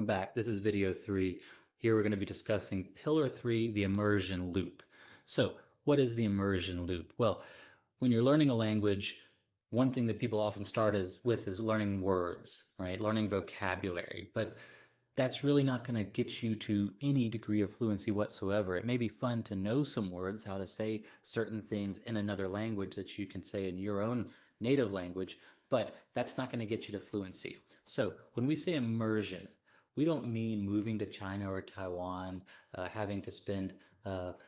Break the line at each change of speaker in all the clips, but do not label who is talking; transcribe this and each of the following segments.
welcome back. This is video 3. Here we're going to be discussing Pillar 3, the immersion loop. So, what is the immersion loop? Well, when you're learning a language, one thing that people often start with is learning words, right? Learning vocabulary. But that's really not going to get you to any degree of fluency whatsoever. It may be fun to know some words, how to say certain things in another language that you can say in your own native language, but that's not going to get you to fluency. So when we say immersion, we don't mean moving to China or Taiwan, having to spend,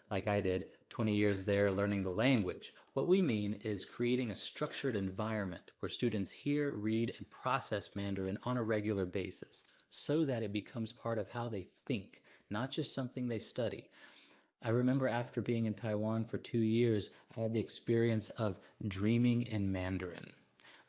like I did, 20 years there learning the language. What we mean is creating a structured environment where students hear, read, and process Mandarin on a regular basis so that it becomes part of how they think, not just something they study. I remember after being in Taiwan for 2 years, I had the experience of dreaming in Mandarin.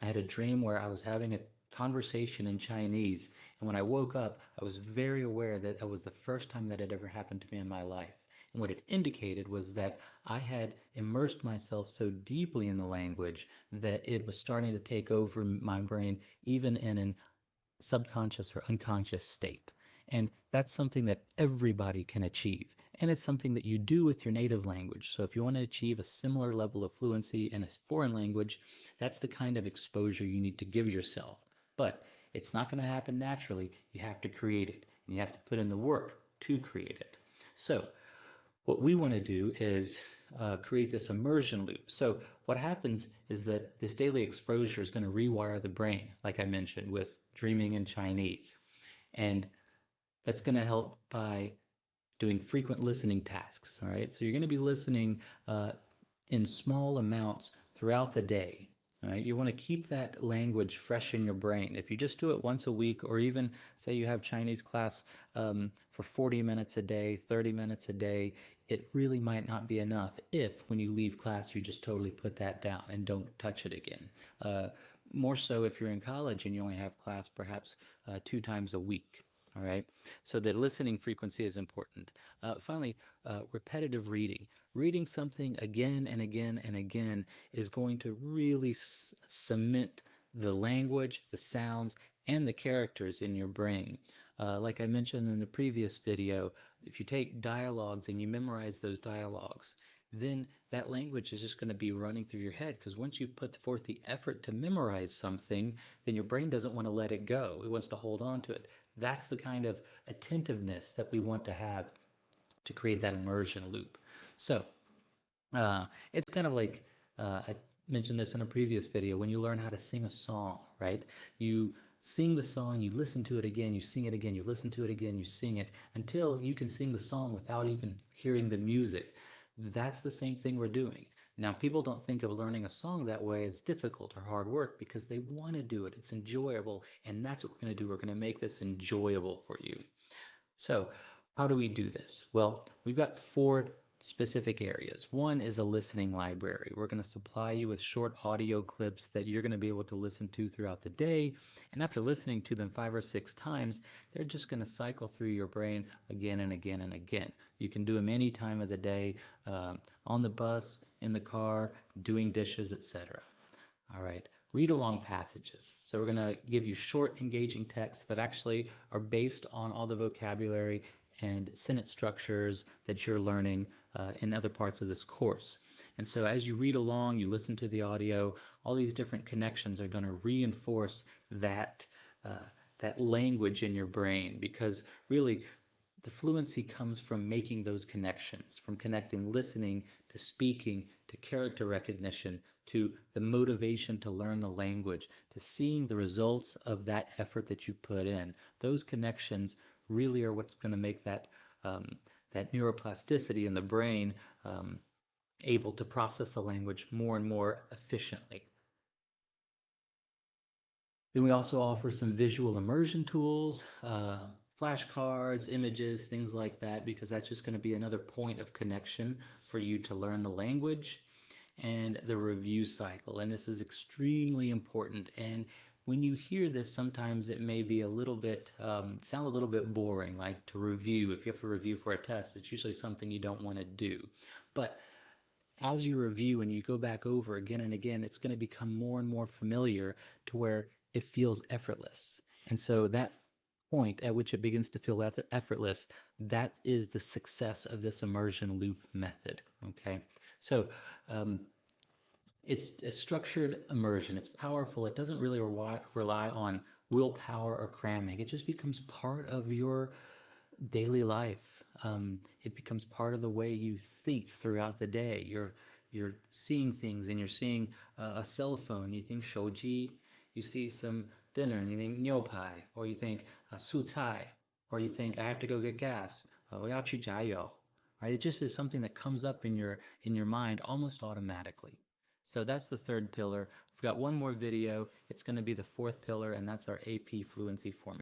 I had a dream where I was having a conversation in Chinese, and when I woke up, I was very aware that it was the first time that had ever happened to me in my life. And what it indicated was that I had immersed myself so deeply in the language that it was starting to take over my brain, even in an subconscious or unconscious state. And that's something that everybody can achieve. And it's something that you do with your native language. So if you want to achieve a similar level of fluency in a foreign language, that's the kind of exposure you need to give yourself. But it's not going to happen naturally. You have to create it. And you have to put in the work to create it. So what we want to do is create this immersion loop. So what happens is that this daily exposure is going to rewire the brain, like I mentioned, with dreaming in Chinese. And that's going to help by doing frequent listening tasks, all right? So you're going to be listening in small amounts throughout the day, all right? You want to keep that language fresh in your brain. If you just do it once a week, or even say you have Chinese class for 40 minutes a day, 30 minutes a day, it really might not be enough if when you leave class you just totally put that down and don't touch it again. More so if you're in college and you only have class perhaps 2 times a week. All right, so the listening frequency is important. Finally, repetitive reading. Reading something again and again and again is going to really cement the language, the sounds, and the characters in your brain. Like I mentioned in the previous video, if you take dialogues and you memorize those dialogues, then that language is just going to be running through your head, because once you put forth the effort to memorize something, then your brain doesn't want to let it go. It wants to hold on to it. That's the kind of attentiveness that we want to have to create that immersion loop. So it's kind of like I mentioned this in a previous video. When you learn how to sing a song, right? You sing the song, you listen to it again, you sing it again, you listen to it again, you sing it until you can sing the song without even hearing the music. That's the same thing we're doing. Now, people don't think of learning a song that way as difficult or hard work because they want to do it. It's enjoyable, and that's what we're going to do. We're going to make this enjoyable for you. So, how do we do this? Well, we've got 4 specific areas. One is a listening library. We're going to supply you with short audio clips that you're going to be able to listen to throughout the day. And after listening to them 5 or 6 times, they're just going to cycle through your brain again and again and again. You can do them any time of the day, on the bus, in the car, doing dishes, etc. All right. Read along passages. So we're going to give you short, engaging texts that actually are based on all the vocabulary and sentence structures that you're learning in other parts of this course. And so as you read along, you listen to the audio, all these different connections are going to reinforce that language in your brain, because really the fluency comes from making those connections, from connecting listening to speaking to character recognition to the motivation to learn the language to seeing the results of that effort that you put in. Those connections really are what's going to make that neuroplasticity in the brain able to process the language more and more efficiently. Then we also offer some visual immersion tools, flashcards, images, things like that, because that's just going to be another point of connection for you to learn the language. And the review cycle, and this is extremely important. And when you hear this, sometimes it may be a little bit, sound a little bit boring, like to review. If you have to review for a test, it's usually something you don't want to do. But as you review and you go back over again and again, it's going to become more and more familiar to where it feels effortless. And so that point at which it begins to feel effortless, that is the success of this immersion loop method. Okay, so it's a structured immersion. It's powerful. It doesn't really rely on willpower or cramming. It just becomes part of your daily life. It becomes part of the way you think throughout the day. You're seeing things, and you're seeing a cell phone. You think shoji. You see some dinner, and you think pai, or you think su cai, or you think I have to go get gas. 我要去加油. Right? It just is something that comes up in your mind almost automatically. So that's the third pillar. We've got one more video. It's going to be the fourth pillar, and that's our AP fluency formula.